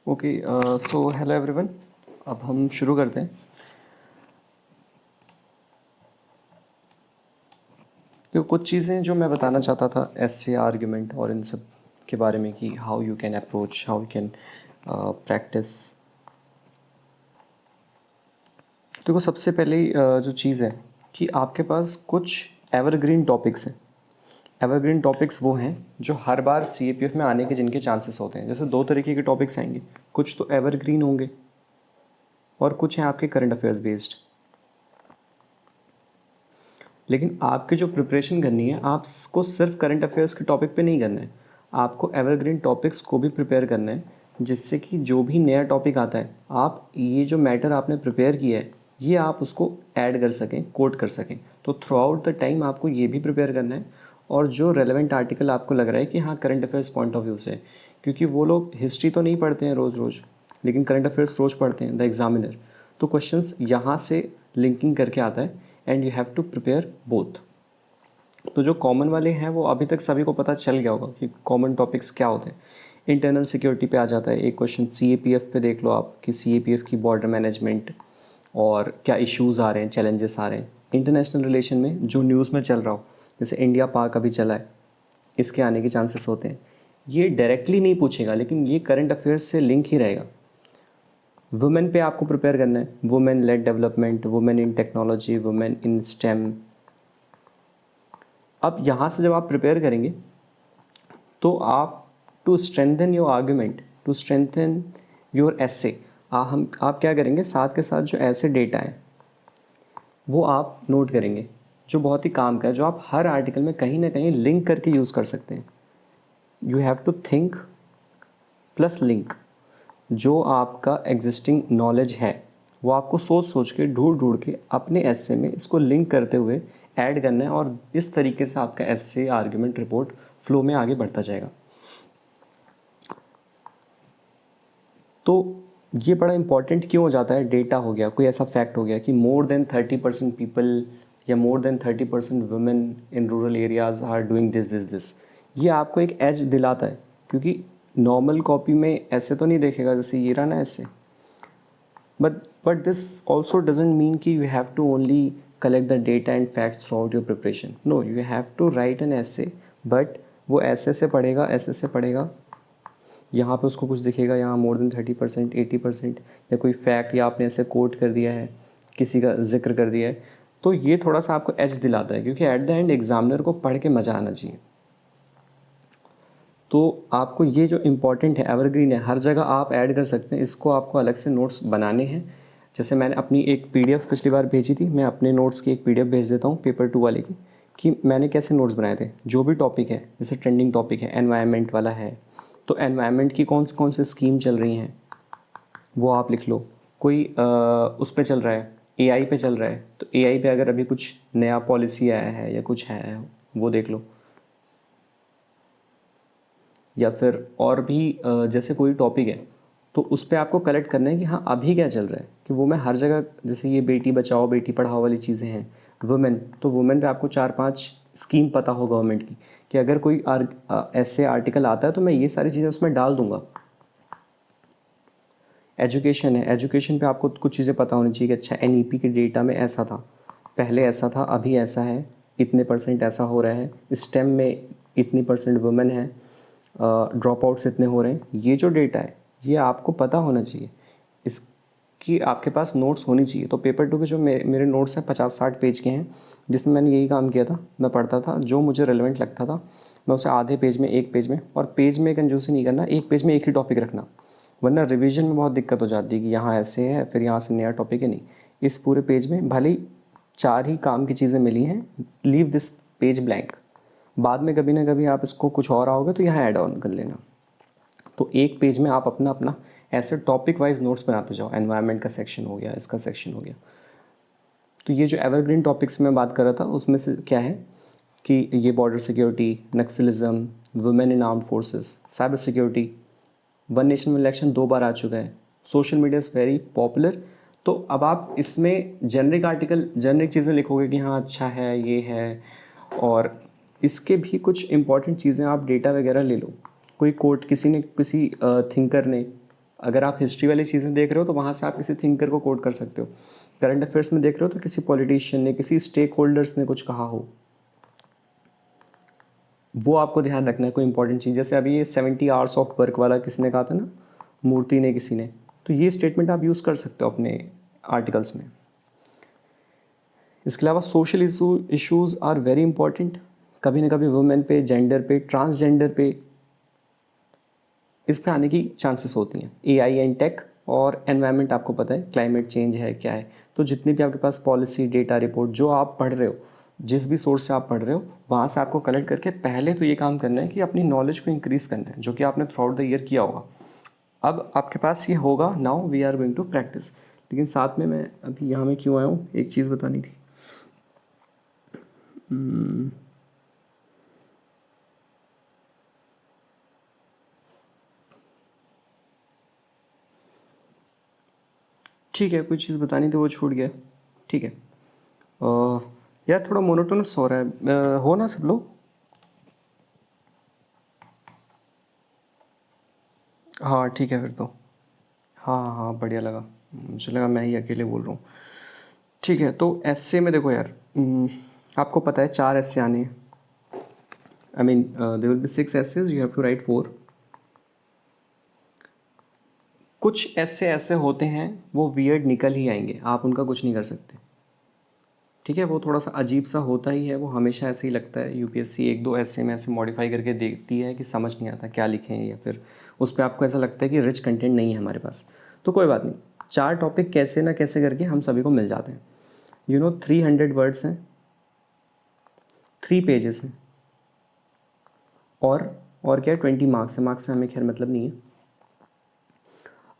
Okay, so hello everyone. अब हम शुरू करते हैं। तो कुछ चीज़ें जो मैं बताना चाहता था एसए आर्ग्यूमेंट और इन सब के बारे में कि how you can approach, how you can practice. देखो, सबसे पहले जो चीज़ है कि आपके पास कुछ एवरग्रीन टॉपिक्स हैं। एवरग्रीन टॉपिक्स वो हैं जो हर बार सीएपीएफ में आने के जिनके चांसेस होते हैं। जैसे दो तरीके के टॉपिक्स आएंगे, कुछ तो एवरग्रीन होंगे और कुछ हैं आपके करंट अफेयर्स बेस्ड। लेकिन आपकी जो प्रिपरेशन करनी है, आपको सिर्फ करंट अफेयर्स के टॉपिक पे नहीं करना है, आपको एवरग्रीन टॉपिक्स को भी प्रिपेयर करना है, जिससे कि जो भी नया टॉपिक आता है, आप ये जो मैटर आपने प्रिपेयर किया है ये आप उसको ऐड कर सकें, कोट कर सकें। तो थ्रू आउट द टाइम आपको ये भी प्रिपेयर करना है। और जो रेलेवेंट आर्टिकल आपको लग रहा है कि हाँ current affairs point of view से, क्योंकि वो लोग हिस्ट्री तो नहीं पढ़ते हैं रोज़ रोज़, लेकिन करंट अफेयर्स रोज़ पढ़ते हैं, द एग्जामिनर। तो क्वेश्चंस यहाँ से लिंकिंग करके आता है and you have to prepare both. तो जो कॉमन वाले हैं वो अभी तक सभी को पता चल गया होगा कि कॉमन टॉपिक्स क्या होते हैं। इंटरनल सिक्योरिटी पे आ जाता है एक क्वेश्चन, सीएपीएफ पे देख लो आप कि सीएपीएफ की बॉर्डर मैनेजमेंट और क्या इश्यूज़ आ रहे हैं, चैलेंजेस आ रहे हैं। इंटरनेशनल रिलेशन में जो न्यूज़ में चल रहा हो, जैसे इंडिया पाक अभी चला है, इसके आने के चांसेस होते हैं। ये डायरेक्टली नहीं पूछेगा, लेकिन ये करंट अफेयर्स से लिंक ही रहेगा। वुमेन पे आपको प्रिपेयर करना है, women led development, women in technology, women in STEM. अब यहाँ से जब आप प्रिपेयर करेंगे तो आप to strengthen your argument, to strengthen your essay, आप क्या करेंगे, साथ के साथ जो ऐसे डेटा है वो आप नोट करेंगे, जो बहुत ही काम का है, जो आप हर आर्टिकल में कहीं ना कहीं लिंक करके यूज़ कर सकते हैं। You have to think plus link. जो आपका एग्जिस्टिंग नॉलेज है वो आपको सोच सोच के, ढूंढ ढूंढ के अपने एसे में इसको लिंक करते हुए ऐड करना है, और इस तरीके से आपका एसे आर्ग्यूमेंट रिपोर्ट फ्लो में आगे बढ़ता जाएगा। तो ये बड़ा इंपॉर्टेंट क्यों हो जाता है, डेटा हो गया, कोई ऐसा फैक्ट हो गया कि मोर देन 30% पीपल या more than 30% women in rural areas are doing this this this. ये आपको एक एज दिलाता है, क्योंकि नॉर्मल कॉपी में ऐसे तो नहीं देखेगा जैसे ये रहा ना ऐसे। But this also doesn't mean कि you have to only collect the data and facts throughout your preparation. No, you have to write an essay, but वो ऐसे से पढ़ेगा, ऐसे से पढ़ेगा, यहाँ पे उसको कुछ दिखेगा, यहाँ मोर देन 30%, 80%, या कोई फैक्ट या आपने ऐसे कोट कर दिया है, किसी का जिक्र कर दिया है, तो ये थोड़ा सा आपको एज दिलाता है, क्योंकि एट द एंड एग्जामिनर को पढ़ के मज़ा आना चाहिए। तो आपको ये जो इम्पॉर्टेंट है, एवरग्रीन है, हर जगह आप ऐड कर सकते हैं, इसको आपको अलग से नोट्स बनाने हैं। जैसे मैंने अपनी एक पीडीएफ पिछली बार भेजी थी, मैं अपने नोट्स की एक पीडीएफ भेज देता हूँ पेपर 2 वाले की, कि मैंने कैसे नोट्स बनाए थे। जो भी टॉपिक है, जैसे ट्रेंडिंग टॉपिक है, एनवायरनमेंट वाला है, तो एनवायरनमेंट की कौन से स्कीम चल रही हैं वो आप लिख लो। कोई उस पे चल रहा है, एआई पे चल रहा है, तो एआई पे अगर अभी कुछ नया पॉलिसी आया है या कुछ है वो देख लो। या फिर और भी जैसे कोई टॉपिक है तो उस पर आपको कलेक्ट करना है कि हाँ अभी क्या चल रहा है, कि वो मैं हर जगह, जैसे ये बेटी बचाओ बेटी पढ़ाओ वाली चीज़ें हैं, वुमेन, तो वुमेन पे आपको 4-5 स्कीम पता हो गवर्नमेंट की, कि अगर कोई ऐसे आर्टिकल आता है तो मैं ये सारी चीज़ें उसमें डाल दूंगा। एजुकेशन है, एजुकेशन पे आपको कुछ चीज़ें पता होनी चाहिए कि अच्छा एनईपी के डेटा में ऐसा था, पहले ऐसा था, अभी ऐसा है, इतने परसेंट ऐसा हो रहा है, स्टेम में इतनी परसेंट वुमेन है, ड्रॉप आउट्स इतने हो रहे हैं। ये जो डेटा है ये आपको पता होना चाहिए, इसकी आपके पास नोट्स होनी चाहिए। तो पेपर 2 के जो मेरे नोट्स हैं 50-60 पेज के हैं, जिसमें मैंने यही काम किया था। मैं पढ़ता था, जो मुझे रेलेवेंट लगता था मैं उसे आधे पेज में, एक पेज में, और पेज में कंजूसी नहीं करना, एक पेज में एक ही टॉपिक रखना, वरना रिवीजन में बहुत दिक्कत हो जाती है कि यहाँ ऐसे है फिर यहाँ से नया टॉपिक है। नहीं, इस पूरे पेज में भले ही 4 ही काम की चीज़ें मिली हैं, लीव दिस पेज ब्लैंक, बाद में कभी ना कभी आप इसको कुछ और आओगे तो यहाँ ऐड ऑन कर लेना। तो एक पेज में आप अपना अपना ऐसे टॉपिक वाइज नोट्स बनाते जाओ, एनवायरनमेंट का सेक्शन हो गया, इसका सेक्शन हो गया। तो ये जो एवरग्रीन टॉपिक्स में बात कर रहा था उसमें से क्या है कि ये border security, Naxalism, women in armed forces, cyber security, one nation one election 2 बार आ चुका है, social media is very popular. तो अब आप इसमें जेनरिक आर्टिकल, जेनरिक चीज़ें लिखोगे कि हाँ अच्छा है, ये है, और इसके भी कुछ इंपॉर्टेंट चीज़ें आप डेटा वगैरह ले लो। कोई कोट किसी ने, किसी थिंकर ने अगर आप हिस्ट्री वाली चीज़ें देख रहे हो तो वहाँ से आप किसी थिंकर को कोट कर सकते हो। करंट अफेयर्स में देख रहे हो तो किसी पॉलिटिशियन ने, किसी स्टेक होल्डर्स ने कुछ कहा हो, वो आपको ध्यान रखना है। कोई इंपॉर्टेंट चीज़, जैसे अभी ये 70 आवर्स ऑफ वर्क वाला किसने कहा था ना, मूर्ति ने, किसी ने, तो ये स्टेटमेंट आप यूज़ कर सकते हो अपने आर्टिकल्स में। इसके अलावा social issues are very important. कभी ना कभी वुमेन पे, जेंडर पे, ट्रांसजेंडर पे, इस पे आने की चांसेस होती हैं। एआई एंड टेक और एनवायरनमेंट, आपको पता है क्लाइमेट चेंज है क्या है। तो जितनी भी आपके पास पॉलिसी, डेटा, रिपोर्ट जो आप पढ़ रहे हो, जिस भी सोर्स से आप पढ़ रहे हो, वहाँ से आपको कलेक्ट करके पहले तो ये काम करना है कि अपनी नॉलेज को इंक्रीज़ करना है, जो कि आपने थ्रू आउट द ईयर किया होगा। अब आपके पास ये होगा, now we are going to practice. लेकिन साथ में मैं अभी यहाँ में क्यों आया हूँ, एक चीज़ बतानी थी। ठीक है, कोई चीज़ बतानी थी वो छूट गया। ठीक है। यार थोड़ा मोनोटोनस हो रहा है, हो ना सब लोग? हाँ ठीक है फिर तो। हाँ हाँ हाँ, बढ़िया लगा। मुझे लगा मैं ही अकेले बोल रहा हूँ। ठीक है, तो एस्से में देखो यार, आपको पता है 4 एस्से आने हैं। I mean there will be 6 essays, you have to write 4। कुछ एस्से ऐसे होते हैं वो वियर्ड निकल ही आएंगे, आप उनका कुछ नहीं कर सकते। ठीक है, वो थोड़ा सा अजीब सा होता ही है, वो हमेशा ऐसे ही लगता है। यूपीएससी एक दो ऐसे में ऐसे मॉडिफाई करके देखती है कि समझ नहीं आता क्या लिखें, या फिर उस पर आपको ऐसा लगता है कि रिच कंटेंट नहीं है हमारे पास। तो कोई बात नहीं, 4 टॉपिक कैसे ना कैसे करके हम सभी को मिल जाते हैं। 300 वर्ड्स हैं, 3 पेजेस हैं, और क्या है, 20 मार्क्स है। मार्क्स से हमें खैर मतलब नहीं है।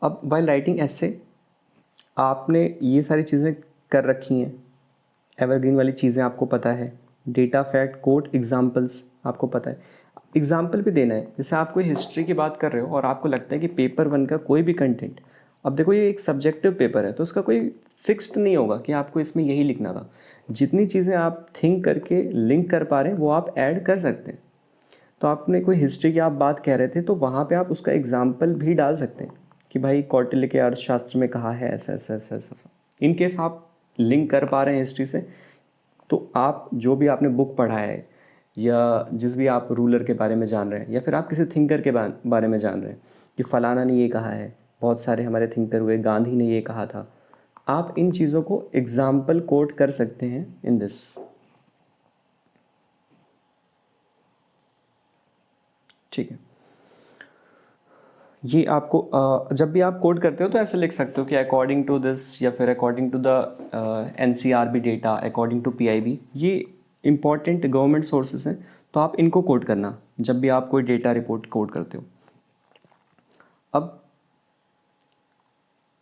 अब वाइल राइटिंग ऐसे, आपने ये सारी चीज़ें कर रखी हैं, एवरग्रीन वाली चीज़ें आपको पता है, डेटा, फैक्ट, कोट, एग्जाम्पल्स आपको पता है। एग्जाम्पल भी देना है। जैसे आप कोई हिस्ट्री की बात कर रहे हो और आपको लगता है कि पेपर 1 का कोई भी कंटेंट, अब देखो ये एक सब्जेक्टिव पेपर है तो उसका कोई फिक्स्ड नहीं होगा कि आपको इसमें यही लिखना था। जितनी चीज़ें आप थिंक करके लिंक कर पा रहे हैं वो आप ऐड कर सकते हैं। तो आपने कोई हिस्ट्री की आप बात कह रहे थे तो वहाँ पे आप उसका एग्जाम्पल भी डाल सकते हैं कि भाई कौटिल्य के अर्थशास्त्र में कहा है ऐसा ऐसा ऐसा ऐसा। इन केस आप लिंक कर पा रहे हैं हिस्ट्री से, तो आप जो भी आपने बुक पढ़ा है, या जिस भी आप रूलर के बारे में जान रहे हैं, या फिर आप किसी थिंकर के बारे में जान रहे हैं कि फलाना ने ये कहा है, बहुत सारे हमारे थिंकर हुए, गांधी ने ये कहा था, आप इन चीज़ों को एग्जाम्पल कोट कर सकते हैं इन दिस। ठीक है, ये आपको जब भी आप कोड करते हो तो ऐसे लिख सकते हो कि अकॉर्डिंग टू दिस, या फिर according to the NCRB data, according to PIB. ये इंपॉर्टेंट गवर्नमेंट सोर्सेज हैं, तो आप इनको कोड करना जब भी आप कोई डेटा रिपोर्ट कोड करते हो। अब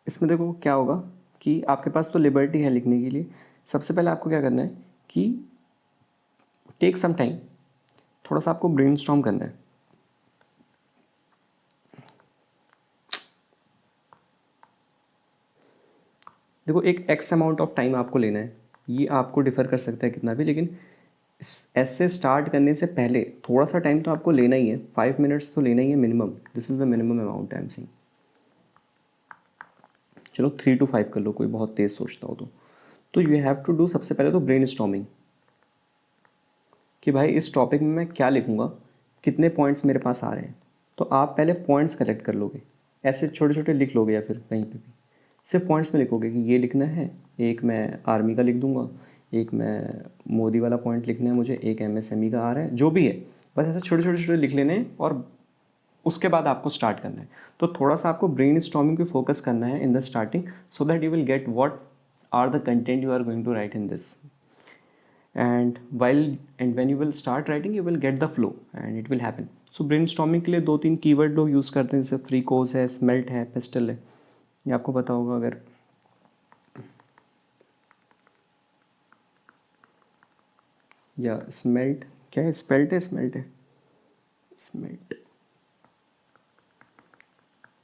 इसमें देखो क्या होगा कि आपके पास तो लिबर्टी है लिखने के लिए। सबसे पहले आपको क्या करना है कि टेक सम टाइम, थोड़ा सा आपको ब्रेनस्टॉर्म करना है। देखो एक एक्स अमाउंट ऑफ टाइम आपको लेना है, ये आपको डिफ़र कर सकता है कितना भी, लेकिन ऐसे स्टार्ट करने से पहले थोड़ा सा टाइम तो आपको लेना ही है। 5 मिनट्स तो लेना ही है minimum. This is the minimum amount I am saying. चलो 3 to 5 कर लो, कोई बहुत तेज़ सोचता हो तो यू हैव टू डू सबसे पहले तो ब्रेन स्टॉर्मिंग कि भाई इस टॉपिक में मैं क्या लिखूँगा, कितने पॉइंट्स मेरे पास आ रहे हैं। तो आप पहले पॉइंट्स कलेक्ट कर लोगे, ऐसे छोटे छोटे लिख लोगे, या फिर कहीं पे भी सिर्फ पॉइंट्स में लिखोगे कि ये लिखना है। एक मैं आर्मी का लिख दूंगा, एक मैं मोदी वाला पॉइंट लिखना है मुझे, एक एमएसएमई का आ रहा है, जो भी है, बस ऐसे छोटे छोटे छोटे लिख लेने हैं और उसके बाद आपको स्टार्ट करना है। तो थोड़ा सा आपको ब्रेन स्टॉर्मिंग पे फोकस करना है in the starting, so that you will get what are the content you are going to write in this. and when you will start writing you will get the flow and it will happen. So brainstorming के लिए 2-3 keyword लोग use करते हैं, जैसे free कोज है, smelt है, pastel है, ये आपको पता होगा। अगर या स्मेल्ट क्या है, स्पेल्ट है, स्मेल्ट है, स्मेल्ट,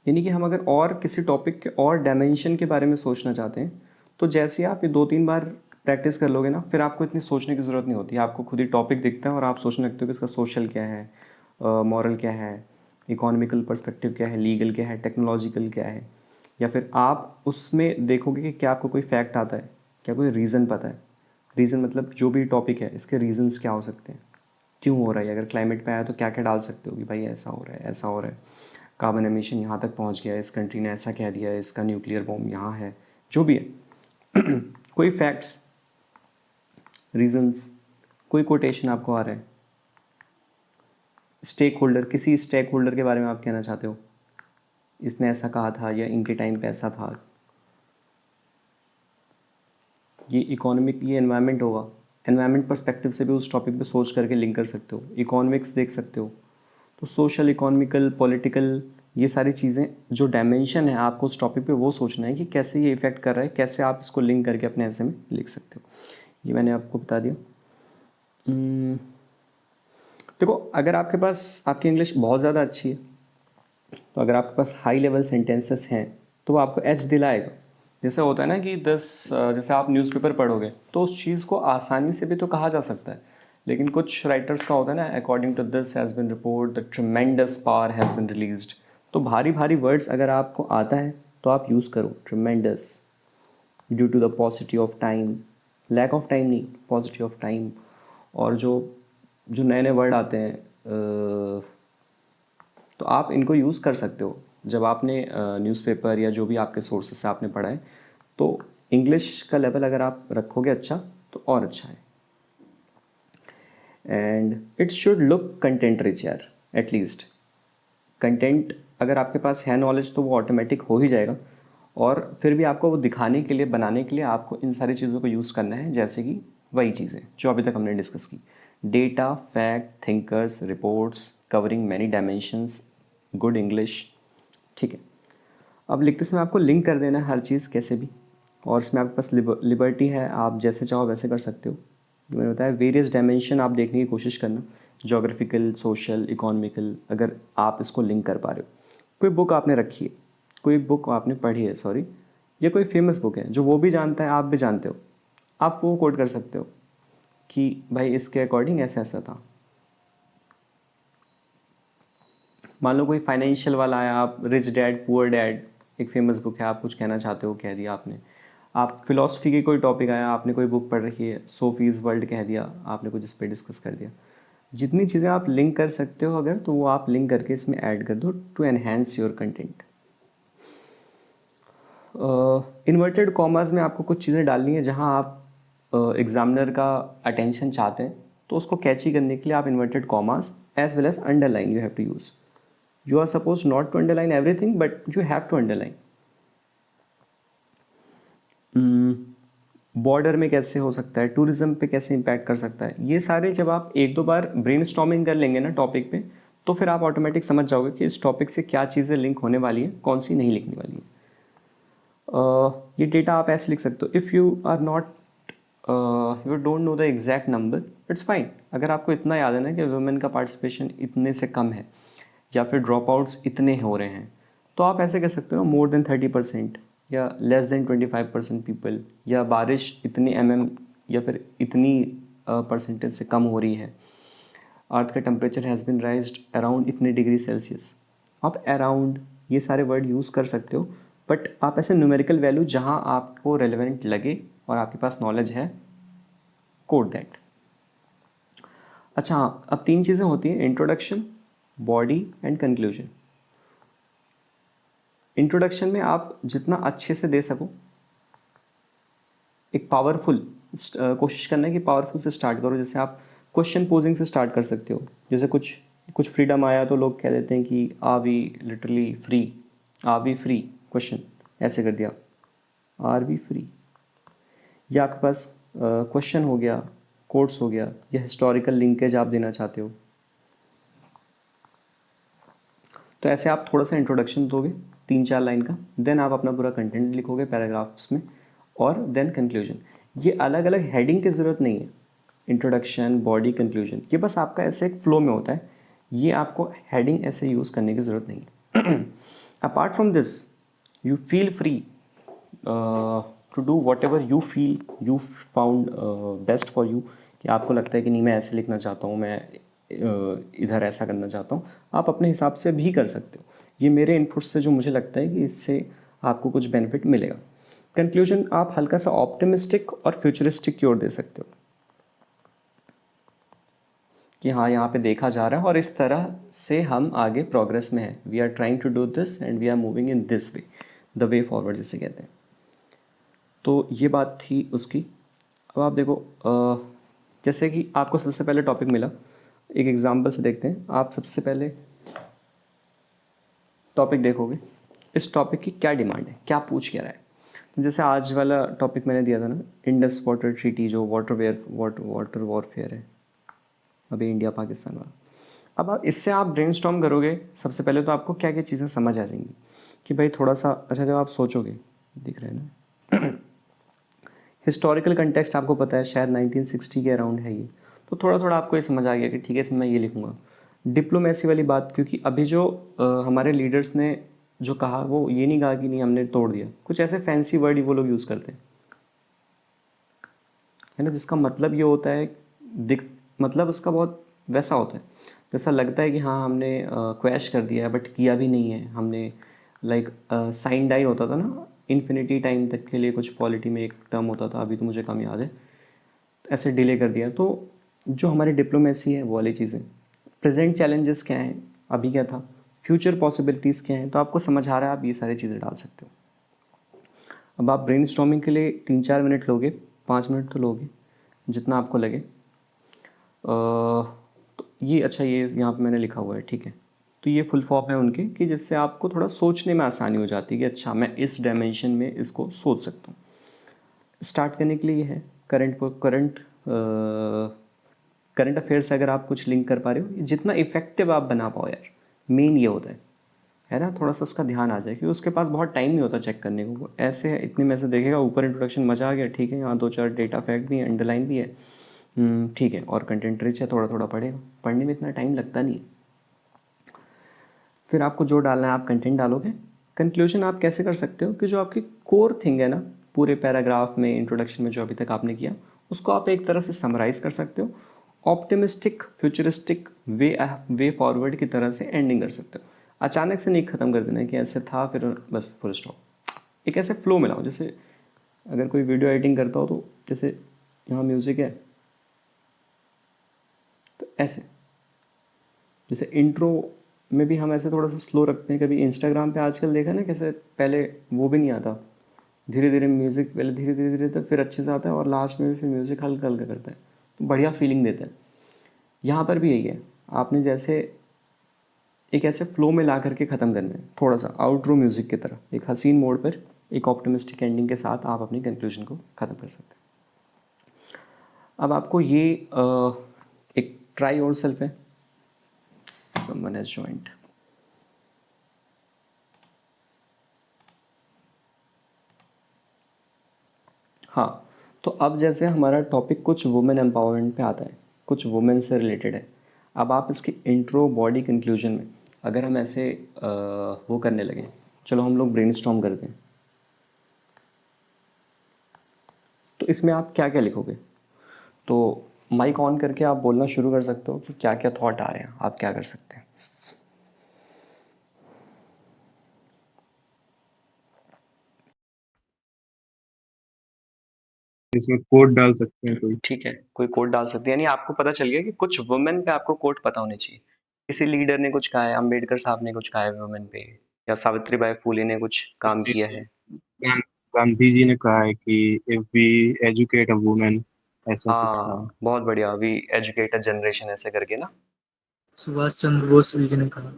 यानी कि हम अगर और किसी टॉपिक के और डायमेंशन के बारे में सोचना चाहते हैं तो जैसे ही आप ये 2-3 बार प्रैक्टिस कर लोगे ना, फिर आपको इतनी सोचने की ज़रूरत नहीं होती। आपको खुद ही टॉपिक दिखता है और आप सोचने लगते हो कि इसका सोशल क्या है, मॉरल क्या है, इकोनॉमिकल पर्सपेक्टिव क्या है, लीगल क्या है, टेक्नोलॉजिकल क्या है, या फिर आप उसमें देखोगे कि क्या आपको कोई फैक्ट आता है, क्या कोई रीज़न पता है। रीज़न मतलब जो भी टॉपिक है इसके रीजंस क्या हो सकते हैं, क्यों हो रहा है, अगर क्लाइमेट पे आया तो क्या क्या डाल सकते हो कि भाई ऐसा हो रहा है, ऐसा हो रहा है, कार्बन एमिशन यहाँ तक पहुँच गया है, इस कंट्री ने ऐसा कह दिया है, इसका न्यूक्लियर बॉम्ब यहाँ है, जो भी है कोई फैक्ट्स, रीजंस, कोई कोटेशन आपको आ रहा है। स्टेक होल्डर, किसी स्टेक होल्डर के बारे में आप कहना चाहते हो, इसने ऐसा कहा था या इनके टाइम पे ऐसा था। ये इकोनॉमिक, ये एनवायरनमेंट होगा, एनवायरनमेंट पर्सपेक्टिव से भी उस टॉपिक पे सोच करके लिंक कर सकते हो। इकोनॉमिक्स देख सकते हो, तो सोशल, इकोनॉमिकल, पॉलिटिकल, ये सारी चीज़ें जो डायमेंशन है आपको उस टॉपिक पे वो सोचना है कि कैसे ये इफ़ेक्ट कर रहा है, कैसे आप इसको लिंक करके अपने ऐसे में लिख सकते हो। ये मैंने आपको बता दिया। देखो, अगर आपके पास, आपकी इंग्लिश बहुत ज़्यादा अच्छी है, तो अगर आपके पास हाई लेवल सेंटेंसेस हैं तो वो आपको एज दिलाएगा। जैसे होता है ना कि जैसे आप न्यूज़पेपर पढ़ोगे तो उस चीज़ को आसानी से भी तो कहा जा सकता है, लेकिन कुछ राइटर्स का होता है ना, according to this has been report the tremendous power has been released. तो भारी भारी वर्ड्स अगर आपको आता है तो आप यूज़ करो tremendous, due to the paucity of time, lack of time नहीं, पॉसिटी ऑफ टाइम। और जो जो नए नए वर्ड आते हैं तो आप इनको यूज़ कर सकते हो जब आपने न्यूज़पेपर या जो भी आपके सोर्सेस से आपने पढ़ा है। तो इंग्लिश का लेवल अगर आप रखोगे अच्छा तो और अच्छा है। And it should look content rich यार, एटलीस्ट कंटेंट अगर आपके पास है नॉलेज तो वो ऑटोमेटिक हो ही जाएगा। और फिर भी आपको वो दिखाने के लिए, बनाने के लिए आपको इन सारी चीज़ों को यूज़ करना है, जैसे कि वही चीज़ें जो अभी तक हमने डिस्कस की, data, fact, thinkers, reports, covering many dimensions, good English. ठीक है, अब लिखते समय आपको लिंक कर देना है हर चीज़ कैसे भी, और इसमें आपके पास लिबर्टी है, आप जैसे चाहो वैसे कर सकते हो। जो मैंने बताया, वेरियस डायमेंशन आप देखने की कोशिश करना, जोग्राफिकल, सोशल, इकोनॉमिकल, अगर आप इसको लिंक कर पा रहे हो। कोई बुक आपने रखी है, कोई बुक आपने पढ़ी है, सॉरी, या कोई फेमस बुक है जो वो भी जानता है, आप भी जानते हो, आप वो कोट कर सकते हो कि भाई इसके अकॉर्डिंग ऐसा ऐसा था। मान लो कोई फाइनेंशियल वाला आया, आप रिच डैड पुअर डैड, एक फेमस बुक है, आप कुछ कहना चाहते हो, कह दिया आपने। आप फिलॉसफी की कोई टॉपिक आया, आपने कोई बुक पढ़ रखी है, सोफीज़ वर्ल्ड कह दिया आपने, कुछ इस पर डिस्कस कर दिया। जितनी चीज़ें आप लिंक कर सकते हो अगर, तो वो आप लिंक करके इसमें ऐड कर दो to enhance your content. Inverted commas में आपको कुछ चीज़ें डालनी है जहाँ आप एग्जामिनर का अटेंशन चाहते हैं, तो उसको कैची करने के लिए आप inverted commas as well as underline you have to use. You are supposed not to underline everything, but you have to underline. Border में कैसे हो सकता है, टूरिज्म पे कैसे इम्पैक्ट कर सकता है, ये सारे जब आप एक दो बार ब्रेनस्टॉर्मिंग कर लेंगे ना टॉपिक पे, तो फिर आप ऑटोमेटिक समझ जाओगे कि इस टॉपिक से क्या चीज़ें लिंक होने वाली है, कौन सी नहीं लिखने वाली है। ये डेटा आप ऐसे लिख सकते हो, if you are not, you don't know the exact number, it's fine. अगर आपको इतना याद है ना कि वुमेन का पार्टिसिपेशन इतने से कम है, या फिर ड्रॉप आउट्स इतने हो रहे हैं, तो आप ऐसे कह सकते हो मोर देन 30%, या लेस देन 25% पीपल, या बारिश इतनी या फिर इतनी परसेंटेज से कम हो रही है। अर्थ का टेम्परेचर हैज़ बिन राइज्ड अराउंड इतने डिग्री सेल्सियस। आप अराउंड ये सारे वर्ड यूज़ कर सकते हो, बट आप ऐसे न्यूमेरिकल वैल्यू जहाँ आपको रेलेवेंट लगे और आपके पास नॉलेज है, कोड दैट। अच्छा हाँ, अब 3 चीज़ें होती हैं, introduction, body and conclusion. Introduction में आप जितना अच्छे से दे सको, एक पावरफुल, कोशिश करना है कि पावरफुल से स्टार्ट करो। जैसे आप क्वेश्चन पोजिंग से स्टार्ट कर सकते हो, जैसे कुछ कुछ फ्रीडम आया तो लोग कह देते हैं कि are we literally free, are we free, question ऐसे कर दिया, आर वी फ्री। या आपके पास क्वेश्चन हो गया, कोट्स हो गया, या हिस्टोरिकल लिंकेज आप देना चाहते हो, तो ऐसे आप थोड़ा सा इंट्रोडक्शन दोगे 3-4 लाइन का, देन आप अपना पूरा कंटेंट लिखोगे पैराग्राफ्स में, और देन कंक्लूजन। ये अलग अलग हेडिंग की ज़रूरत नहीं है, इंट्रोडक्शन, बॉडी, कंक्लूजन, ये बस आपका ऐसे एक फ्लो में होता है, ये आपको हेडिंग ऐसे यूज़ करने की ज़रूरत नहीं है। Apart from this, you feel free to do whatever you feel you found best for you, कि आपको लगता है कि नहीं मैं ऐसे लिखना चाहता हूँ, मैं इधर ऐसा करना चाहता हूँ, आप अपने हिसाब से भी कर सकते हो। ये मेरे इनपुट से जो मुझे लगता है कि इससे आपको कुछ बेनिफिट मिलेगा। कंक्लूजन आप हल्का सा ऑप्टिमिस्टिक और फ्यूचरिस्टिक की ओर दे सकते हो कि हाँ यहाँ पे देखा जा रहा है और इस तरह से हम आगे प्रोग्रेस में हैं, we are trying to do this and we are moving in this way, the way forward जिसे कहते हैं। तो ये बात थी उसकी। अब आप देखो जैसे कि आपको सबसे पहले टॉपिक मिला, एक एग्जांपल से देखते हैं। आप सबसे पहले टॉपिक देखोगे, इस टॉपिक की क्या डिमांड है, क्या पूछ क्या रहा है। तो जैसे आज वाला टॉपिक मैंने दिया था ना, इंडस वाटर ट्रीटी, जो वाटर वॉरफेयर है अभी इंडिया पाकिस्तान वाला। अब आप इससे आप ब्रेनस्टॉर्म करोगे, सबसे पहले तो आपको क्या क्या चीज़ें समझ आ जाएंगी कि भाई थोड़ा सा अच्छा, जब आप सोचोगे, दिख रहा है ना, हिस्टोरिकल कंटेक्स्ट आपको पता है, शायद 1960 के अराउंड है ये, तो थोड़ा थोड़ा आपको ये समझ आ गया कि ठीक है इसमें मैं ये लिखूंगा। डिप्लोमेसी वाली बात, क्योंकि अभी जो हमारे लीडर्स ने जो कहा, वो ये नहीं कहा कि नहीं हमने तोड़ दिया, कुछ ऐसे फैंसी वर्ड ही वो लोग यूज़ करते हैं, है ना, जिसका मतलब ये होता है, दिख मतलब उसका बहुत वैसा होता है, जैसा लगता है कि हाँ हमने क्वैश कर दिया है बट किया भी नहीं है हमने। लाइक साइन डाई होता था ना, इन्फिनिटी टाइम तक के लिए कुछ पॉलिटी में एक टर्म होता था, अभी तो मुझे कम याद है, ऐसे डिले कर दिया। तो जो हमारी डिप्लोमेसी है वो वाली चीज़ें, प्रेजेंट चैलेंजेस क्या हैं, अभी क्या था, फ्यूचर पॉसिबिलिटीज़ क्या हैं, तो आपको समझ आ रहा है, आप ये सारी चीज़ें डाल सकते हो। अब आप ब्रेन के लिए 3-4 मिनट लोगे, 5 मिनट तो लोगे, जितना आपको लगे। तो ये अच्छा, ये यहाँ पे मैंने लिखा हुआ है, ठीक है। तो ये फुल फॉर्म है उनके, कि जिससे आपको थोड़ा सोचने में आसानी हो जाती है कि अच्छा मैं इस डायमेंशन में इसको सोच सकता हूँ। स्टार्ट करने के लिए ये है, करंट अफेयर से अगर आप कुछ लिंक कर पा रहे हो, जितना इफेक्टिव आप बना पाओ यार, मेन ये होता है ना, थोड़ा सा उसका ध्यान आ जाए, क्योंकि उसके पास बहुत टाइम नहीं होता चेक करने को। वो ऐसे है, इतने में से देखेगा, ऊपर इंट्रोडक्शन मजा आ गया, ठीक है, यहाँ 2-4 डेटा फैक्ट भी है, अंडरलाइन भी है, ठीक है, और कंटेंट रिच है, थोड़ा थोड़ा पढ़ेगा, पढ़ने में इतना टाइम लगता नहीं है। फिर आपको जो डालना है आप कंटेंट डालोगे। कंक्लूजन आप कैसे कर सकते हो कि जो आपकी कोर थिंग है ना, पूरे पैराग्राफ में, इंट्रोडक्शन में जो अभी तक आपने किया, उसको आप एक तरह से समराइज कर सकते हो, ऑप्टिमिस्टिक फ्यूचरिस्टिक वे फॉरवर्ड की तरह से एंडिंग कर सकते हो। अचानक से नहीं ख़त्म कर देना है कि ऐसे था फिर बस फुल स्टॉप। एक ऐसे फ्लो मिलाओ, जैसे अगर कोई वीडियो एडिटिंग करता हो, तो जैसे यहाँ म्यूज़िक है, तो ऐसे, जैसे इंट्रो में भी हम ऐसे थोड़ा सा स्लो रखते हैं। कभी इंस्टाग्राम पे आजकल देखा ना, कैसे पहले वो भी नहीं आता, धीरे धीरे म्यूज़िक, पहले धीरे धीरे धीरे तो फिर अच्छे से आता है, और लास्ट में भी फिर म्यूज़िक हल्का हल्का करता है, तो बढ़िया फीलिंग देता है। यहाँ पर भी यही है, आपने जैसे एक ऐसे फ्लो में ला करके ख़त्म करना है, थोड़ा सा आउटरो म्यूज़िक की तरह, एक हसीन मोड पर एक ऑप्टिमिस्टिक एंडिंग के साथ आप अपनी कंक्लूजन को ख़त्म कर सकते हैं। अब आपको ये एक ट्राई योर सेल्फ है, समवन हैज जॉइंट। हाँ, तो अब जैसे हमारा टॉपिक कुछ वुमेन एम्पावरमेंट पे आता है, कुछ वुमेन से रिलेटेड है। अब आप इसके इंट्रो, बॉडी, कंक्लूजन में अगर हम ऐसे वो करने लगे, चलो हम लोग ब्रेनस्टॉर्म करते हैं, तो इसमें आप क्या क्या लिखोगे। तो माइक ऑन करके आप बोलना शुरू कर सकते हो कि क्या क्या थॉट आ रहे हैं, आप क्या कर सकते हैं। इसमें कोड डाल सकते हैं कोई। ठीक है, कोई कोट डाल सकते हैं, यानी आपको पता चल गया कि कुछ वुमेन पे आपको कोट पता होने चाहिए। किसी लीडर ने कुछ कहा है, अंबेडकर साहब ने कुछ कहा है वुमेन पे, या सावित्री बाई फुले ने कुछ काम किया जैसे है। गांधी जी ने कहा है कि if we educate a women, ऐसा कुछ था। हाँ बहुत बढ़िया, वी एजुकेटेड जनरेशन ऐसे करके ना। सुभाष चंद्र बोस जी ने कहा।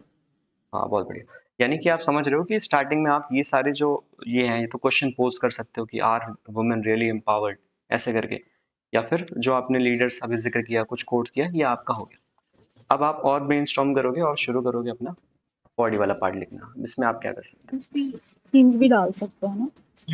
हाँ बहुत बढ़िया, यानी कि आप समझ रहे हो कि स्टार्टिंग में आप ये सारे जो ये हैं, ये तो क्वेश्चन पोज कर सकते हो कि आर वुमेन रियली एम्पावर्ड, ऐसे करके, या फिर जो आपने लीडर्स अभी जिक्र किया, कुछ कोट किया, ये आपका हो गया। अब आप और ब्रेनस्टॉर्म करोगे और शुरू करोगे अपना बॉडी वाला पार्ट लिखना। इसमें आप क्या कर सकते थीम्स भी डाल सकते हैं ना।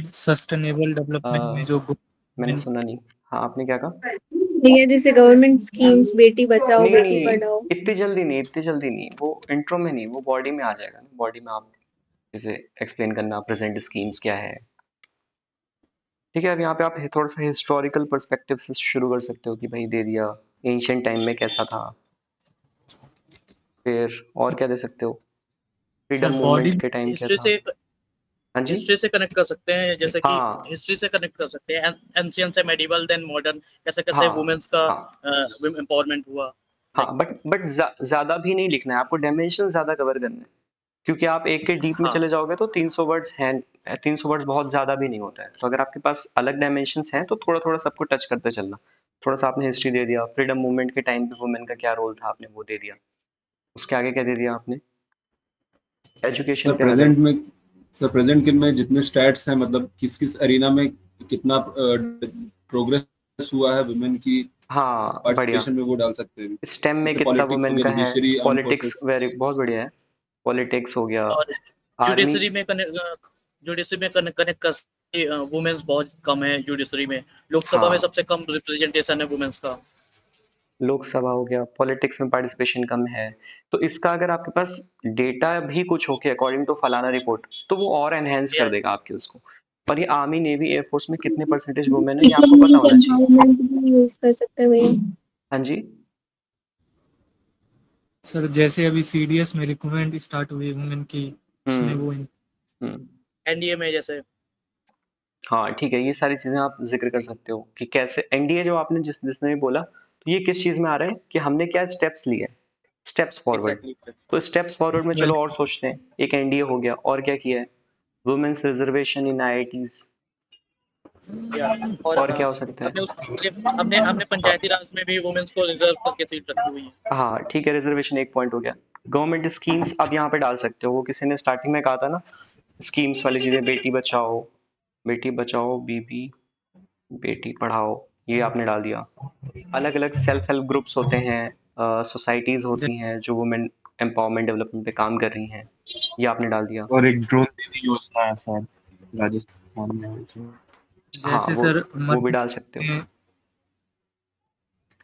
सस्टेनेबल डेवलपमेंट में हो। जो मैंने women- सुना नहीं। हाँ आपने क्या कहा। ठीक है, जैसे गवर्नमेंट स्कीम्स, बेटी बचाओ नहीं बेटी नहीं, पढ़ाओ। इतनी जल्दी नहीं, इतनी जल्दी नहीं, वो इंट्रो में नहीं, वो बॉडी में आ जाएगा ना। बॉडी में आप जैसे एक्सप्लेन करना, प्रेजेंट स्कीम्स क्या है, ठीक है। अब यहाँ पे आप थोड़ा सा हिस्टोरिकल पर्सपेक्टिव से शुरू कर सकते हो कि भाई दे दिया एंशियंट टाइम में कैसा था, फिर और क्या दे सकते हो? फ्रीडम सर मूवमेंट बॉडी के टाइम क्या हिस्ट्री था? से हाँ जी। हिस्ट्री से कनेक्ट कर सकते हैं, जैसे कि हाँ हिस्ट्री से कनेक्ट कर सकते हैं, एंशियंट से मेडिवल देन मॉडर्न, कैसे कैसे हाँ वुमेन्स का हाँ एम्पावरमेंट हुआ। हाँ, लाइक बट ज्यादा भी नहीं लिखना है आपको, डायमेंशन ज्यादा कवर करना है, क्योंकि आप एक के डीप में हाँ चले जाओगे तो 300 वर्ड्स हैं। 300 वर्ड्स बहुत ज्यादा भी नहीं होता है, तो अगर आपके पास अलग डायमेंशंस हैं तो थोड़ा थोड़ा सबको टच करते चलना। थोड़ा सा आपने हिस्ट्री दे दिया, फ्रीडम मूवमेंट के टाइम पे वुमेन का क्या रोल था आपने वो दे दिया, उसके आगे क्या दे दिया आपने, एजुकेशन सर पे आ गए। प्रेजेंट में जितने स्टैट्स हैं, मतलब किस किस एरिना में कितना प्रोग्रेस हुआ है वुमेन की हाँ बढ़िया। पार्टिसिपेशन में, वो डाल सकते हैं। स्टेम में जैसे कितना पॉलिटिक्स हो वुमेन गया, का है, judiciary, arm politics forces. Very बहुत बढ़िया है। पॉलिटिक्स हो गया, और आर्मी। जुडिशरी में कनेक्ट कर वुमेन्स बहुत कम है जुडिशरी में। लोकसभा में हाँ सबसे कम रिप्रेजेंटेशन है वुमेन्स का। लोकसभा हो गया, पॉलिटिक्स में पार्टिसिपेशन कम है। तो इसका अगर आपके पास डेटा भी कुछ हो के अकॉर्डिंग टू फलाना रिपोर्ट, तो वो और एनहेंस कर या देगा आपके उसको। और ये आर्मी नेवी एयरफोर्स में कितने परसेंटेज वुमेन है ये आपको पता इकोनॉमिक होना चाहिए। एम्पावरमेंट भी यूज कर सकते हैं भैया। हाँ जी। सर जैसे अभी सीडीएस में रिक्रूटमेंट स्टार्ट हुई वुमेन की, उसमें वो हम्म। एनडीए में जैसे हाँ ठीक है, ये सारी चीजें आप जिक्र कर सकते हो कि कैसे एनडीए जो आपने जिसने भी बोला, तो ये किस चीज में आ रहा है कि हमने क्या स्टेप्स लिए, स्टेप्स फॉरवर्ड। एग्जैक्टली तो स्टेप्स फॉरवर्ड में चलो और सोचते हैं, एक एनडीए हो गया और क्या किया है, वुमेन्स रिजर्वेशन इन आईआईटीज, या और और क्या हो सकता है। हमने हमने पंचायती राज में भी वुमेन्स को रिजर्व करके सीट रखी हुई है। हाँ ठीक है, रिजर्वेशन एक पॉइंट हो गया। गवर्नमेंट स्कीम्स अब यहाँ पे डाल सकते हो, वो किसी ने स्टार्टिंग में कहा था ना, स्कीम्स वाली चीजें, बेटी बचाओ बीबी बेटी पढ़ाओ, ये आपने डाल दिया। अलग अलग सेल्फ हेल्प ग्रुप्स होते हैं, सोसाइटीज होती हैं जो वुमेन एम्पावरमेंट डेवलपमेंट पे काम कर रही हैं, ये आपने डाल दिया। और एक ड्रोन दीदी योजना है सर, राजस्थान में हुई थी। हाँ जैसे सर वो भी डाल सकते हो। में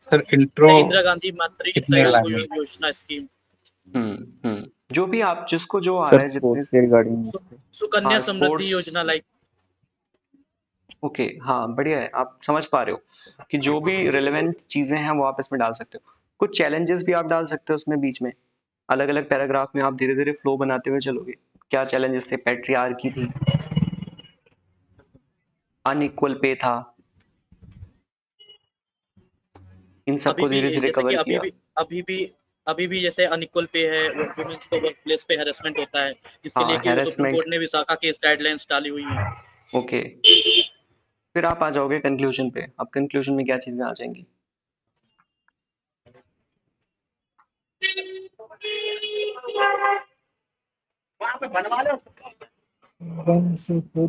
सर इंट्रो इंदिरा गांधी मातृ कितने लाइन में? योजना स्कीम, जो भी आप जिसको जो आ सर रहा है जितने। स्पोर्ट्स के रिगार्डिंग में। सुकन्या हाँ समृद्धि स्पोर्ट्स, योजना, लाइक ओके हाँ बढ़िया है, आप समझ पा रहे हो कि जो भी रिलेवेंट चीजें हैं वो आप इसमें डाल सकते हो। कुछ चैलेंजेस भी आप डाल सकते हो उसमें बीच में, अलग अलग पैराग्राफ में आप धीरे धीरे फ्लो बनाते हुए चलोगे। क्या चैलेंजेस थे, पैट्रियार्की थी, अनइक्वल पे था, इन अभी सबको भी धीरे धीरे जैसे कि कवर किया। अभी भी जैसे अनइक्वल पे है, वुमेन्स को वर्क प्लेस पे हैरेसमेंट होता है, जिसके लिए हाँ कि सुप्रीम हैरेसमेंट, कोर्ट ने विशाखा केस गाइडलाइंस डाली हुई है। ओके। फिर आप आ जाओगे कंक्लूजन पे, अब कंक्लूजन में क्या चीजें आ जाएंगी।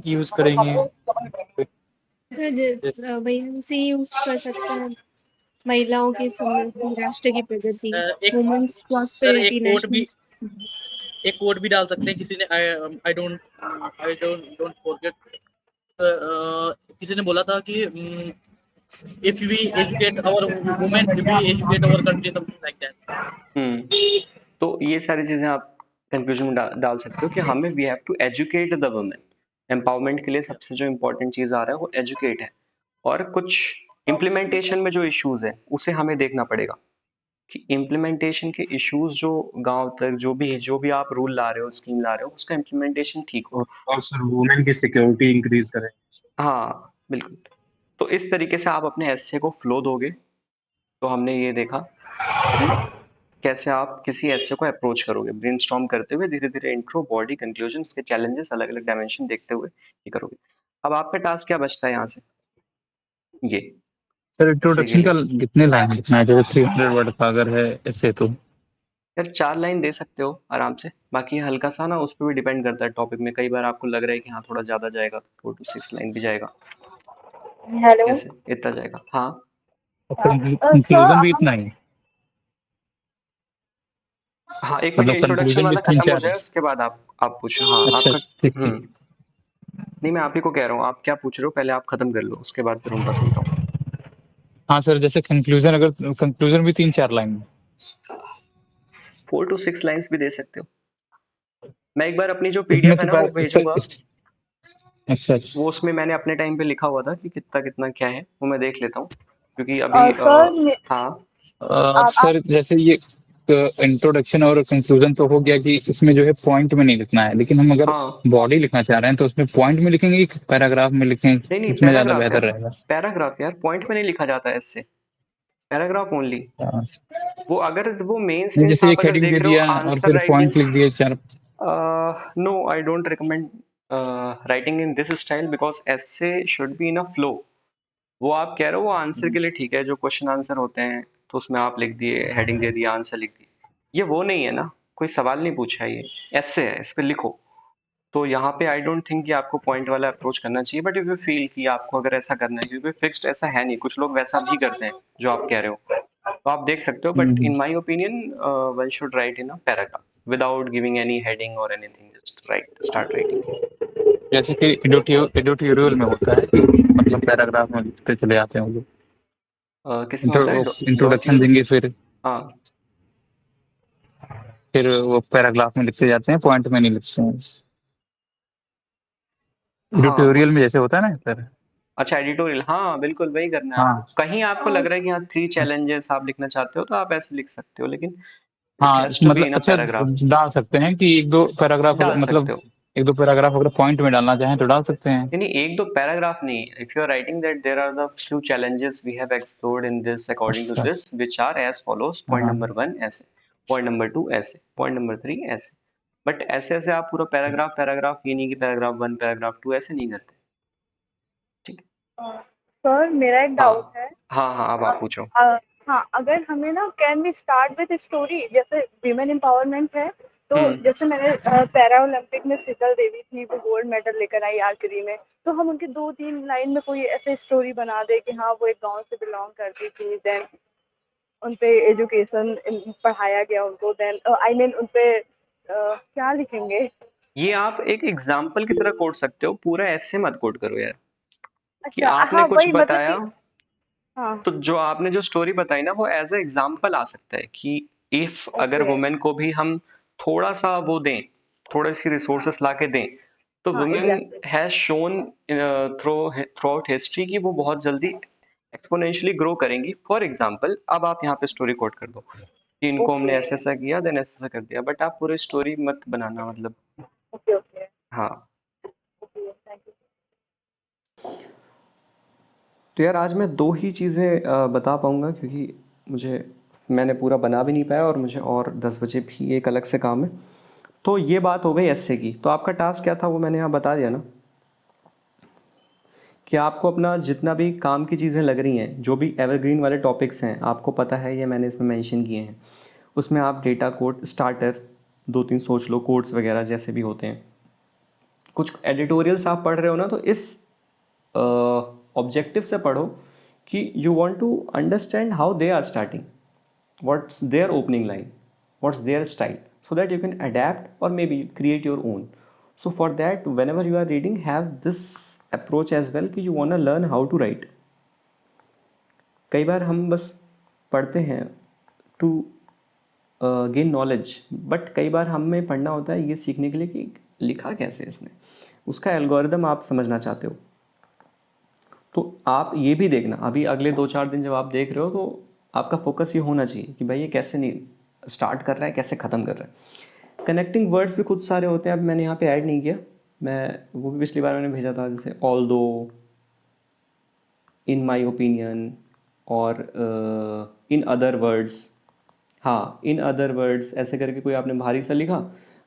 यूज करेंगे। सर भैया से यूज कर सकते हैं, महिलाओं की समृद्धि, राष्ट्र की प्रगति, एक वुमेन्स सर प्रॉस्पेरिटी, नेशनल। एक कोड भी डाल सकते हैं, किसी ने आई डोंट डोंट फॉरगेट, किसी ने बोला था कि if we educate our women, we educate our country, something like that. तो ये सारी चीजें आप कंक्लूजन में डाल सकते हो कि हमें we have to educate the women. Empowerment के लिए सबसे जो इम्पोर्टेंट चीज आ रहा है वो एजुकेट है। और कुछ इम्प्लीमेंटेशन में जो इश्यूज है उसे हमें देखना पड़ेगा कि इम्प्लीमेंटेशन के इश्यूज जो गांव तक जो भी आप रूल ला रहे हो, स्कीम ला रहे हो, उसका इम्प्लीमेंटेशन ठीक हो। और सर वुमेन की सिक्योरिटी इंक्रीज करें। हाँ बिल्कुल। तो इस तरीके से आप अपने एस्से को फ्लो दोगे। तो हमने ये देखा कि कैसे आप किसी एस्से को अप्रोच करोगे, ब्रेनस्टॉर्म करते हुए धीरे धीरे इंट्रो, बॉडी, कंक्लूजन के चैलेंजेस, अलग अलग डायमेंशन देखते हुए ये करोगे। अब आपका टास्क क्या बचता है यहाँ से, ये सर एस्से के इंट्रोडक्शन का लिए। कितने लाइन लिखना है? जैसे 300 वर्ड का अगर है ऐसे तो। यार 4 लाइन दे सकते हो आराम से, बाकी हल्का सा ना उस पर भी डिपेंड करता है टॉपिक में, कई बार आपको लग रहा है कि हाँ थोड़ा ज्यादा जाएगा, 4 to 6 लाइन भी जाएगा, हेलो ऐसे इतना जाएगा। हाँ कंक्लूजन भी इतना ही? हाँ एक मिनट, मतलब इंट्रोडक्शन कंक्लूजन भी वाला तीन खत्म हो चार? जाए उसके बाद आप पूछो। हाँ अच्छा आपका। ठीक ठीक। नहीं मैं आप ही को कह रहा हूँ, आप क्या पूछ रहे हो पहले आप खत्म कर लो, उसके बाद फिर उनका सुनता हूँ। हाँ सर, जैसे कंक्लूजन, अगर कंक्लूजन भी 3-4 लाइन में? 4 to 6 लाइन्स भी दे सकते हो। मैं एक बार अपनी जो इसमें पीडीएफ है तो ना वो भेजूंगा, अच्छा वो उसमें मैंने अपने टाइम पे लिखा हुआ था कि कितना कितना क्या है, वो मैं देख लेता हूँ क्योंकि अभी सर हाँ आप सर जैसे ये एक इंट्रोडक्शन और कंक्लूजन तो हो गया कि इसमें जो है पॉइंट में नहीं लिखना है, लेकिन हम अगर हाँ बॉडी लिखना चाह रहे हैं तो उसमें पॉइंट में लिखेंगे कि पैराग्राफ में लिखें, नहीं नहीं, इसमें ज्यादा पैराग्राफ बेहतर यार, रहेगा? पैराग्राफ यार, पॉइंट में नहीं लिखा जाता है इससे, पैराग्राफ ओनली। हाँ। वो अगर वो मेंस नहीं, मेंस जैसे आप एक अगर हेडिंग दे देख रहे हो दिया और आंसर फिर राइटिंग, पॉइंट लिख दिए 4। no, I don't recommend writing in this style because essay should be in a flow. वो आप कह रहे हो वो आंसर के लिए ठीक है, जो क्वेश्चन आंसर होते हैं तो उसमें आप लिख दिए, हेडिंग दे दिया, आंसर लिख दिए, ये वो नहीं है ना, कोई सवाल नहीं पूछा, ये ऐसे है, इस पे लिखो। तो यहाँ पे आई डोंट थिंक कि आपको पॉइंट वाला अप्रोच करना चाहिए, बट इफ यू फील कि आपको अगर ऐसा करना है, क्योंकि फिक्स्ड ऐसा है नहीं, कुछ लोग वैसा भी करते हैं जो आप कह रहे हो, तो आप देख सकते हो, but in my opinion one should write in a paragraph without giving any heading और anything, just write, start writing. जैसे कि एडिटोरियल में होता है कि मतलब पैराग्राफ में लिखते चले जाते हैं वो लोग। किस में होता है इंट्रोडक्शन देंगे, हाँ फिर वो पैराग्राफ में लिखते जाते हैं, पॉइंट में नहीं लिखते हैं। हाँ एडिटोरियल में जैसे होता है ना सर। अच्छा, एडिटोरियल, हाँ बिल्कुल वही करना है हाँ आपको। कहीं आपको लग रहा है कि हाँ 3 चैलेंजेस आप लिखना चाहते हो तो आप ऐसे लिख सकते हो, लेकिन इट हाँ, हैज टू बी मतलब इन अ अच्छा पैराग्राफ। डाल सकते हैं कि एक दो पैराग्राफ डाल सकते मतलब हो, एक दो पैराग्राफ अगर पॉइंट में डालना चाहें तो डाल सकते हैं। यानी एक दो पैराग्राफ नहीं, if you are writing that there are the few challenges we have explored in this according to अच्छा। This which are as follows, point हाँ नंबर 1 ऐसे, पॉइंट नंबर 2 ऐसे, पॉइंट नंबर 3 ऐसे, बट ऐसे ऐसे आप पूरा पैराग्राफ पैराग्राफ, ये नहीं कि पैराग्राफ 1 पैराग्राफ 2 ऐसे नहीं करते, ठीक है। सर मेरा एक हाँ डाउट है। हाँ हाँ, अब आप पूछो। हाँ, अगर हमें ना can we start with story, जैसे वीमेन एम्पावरमेंट है, तो हम्म, जैसे मैंने पैरा ओलंपिक में शीतल देवी थी, वो गोल्ड मेडल लेकर आई आर्चरी में, तो हम उनके 2-3 लाइन में कोई ऐसे स्टोरी बना दे कि हाँ वो एक गांव से बिलोंग करती थी, देन उन पे एजुकेशन पढ़ाया गया उनको, देन आई मीन उन पे क्या लिखेंगे? ये आप एक एग्जाम्पल की तरह कोट सकते हो, पूरा ऐसे मत कोट करो यार, कि अच्छा, आपने हाँ कुछ वही मतलब बताया, कि हाँ। तो जो आपने जो स्टोरी बताई ना वो एज ए एग्जाम्पल आ सकता है कि इफ अगर ओके। वुमेन को भी हम थोड़ा सा वो दें, थोड़े सी रिसोर्सेस ला के दें, तो हाँ women exactly. Has shown through out history कि वो बहुत जल्दी एक्सपोनेंशियली ग्रो करेंगी। फॉर एग्जाम्पल, अब आप यहाँ पे स्टोरी कोट कर दो कि इनको हमने ओके ऐसा ऐसा किया, देन ऐसा ऐसा कर दिया, बट आप पूरी स्टोरी मत बनाना, मतलब ओके ओके हाँ। Okay, thank you. तो यार आज मैं 2 ही चीज़ें बता पाऊँगा, क्योंकि मैंने पूरा बना भी नहीं पाया और मुझे और 10 बजे भी एक अलग से काम है। तो ये बात हो गई एस्से की। तो आपका टास्क क्या था वो मैंने यहाँ बता दिया ना, कि आपको अपना जितना भी काम की चीज़ें लग रही हैं, जो भी एवरग्रीन वाले टॉपिक्स हैं, आपको पता है ये मैंने इसमें मेंशन किए हैं, उसमें आप डेटा कोड स्टार्टर 2-3 सोच लो, कोड्स वगैरह जैसे भी होते हैं। कुछ एडिटोरियल्स आप पढ़ रहे हो ना, तो इस ऑब्जेक्टिव से पढ़ो कि you want to understand how they are starting, what's their opening line, what's their style, so that you can adapt or maybe create your own. So for that, whenever you are reading, have this approach as well कि you wanna learn how to write. कई बार हम बस पढ़ते हैं to gain knowledge, but कई बार हमें पढ़ना होता है ये सीखने के लिए कि लिखा कैसे इसने, उसका एल्गोरिदम आप समझना चाहते हो। तो आप ये भी देखना, अभी अगले 2-4 दिन जब आप देख रहे हो तो आपका फोकस ये होना चाहिए कि भाई ये कैसे नहीं स्टार्ट कर रहा है, कैसे ख़त्म कर रहा है। कनेक्टिंग वर्ड्स भी कुछ सारे होते हैं, अब मैंने यहाँ पे ऐड नहीं किया, मैं वो भी पिछली बार मैंने भेजा था, जैसे ऑल्दो, इन माई ओपिनियन, और इन अदर वर्ड्स। हाँ, इन अदर वर्ड्स ऐसे करके कोई आपने भारी सा लिखा,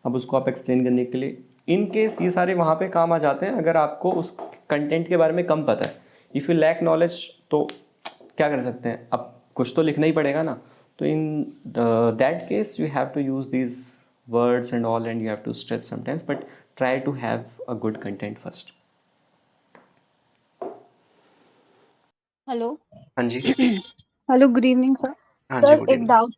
अब उसको आप एक्सप्लेन करने के लिए, इन केस ये सारे वहाँ पे काम आ जाते हैं अगर आपको उस कंटेंट के बारे में कम पता है। इफ़ यू लैक नॉलेज तो क्या कर सकते हैं, अब कुछ तो लिखना ही पड़ेगा ना। तो in that case you have to use these words and all, and you have to stretch sometimes, but try to have a good content first. Hello. हाँ जी। Hello, good evening sir. हाँ जी, सर गुड एक evening. Doubt था।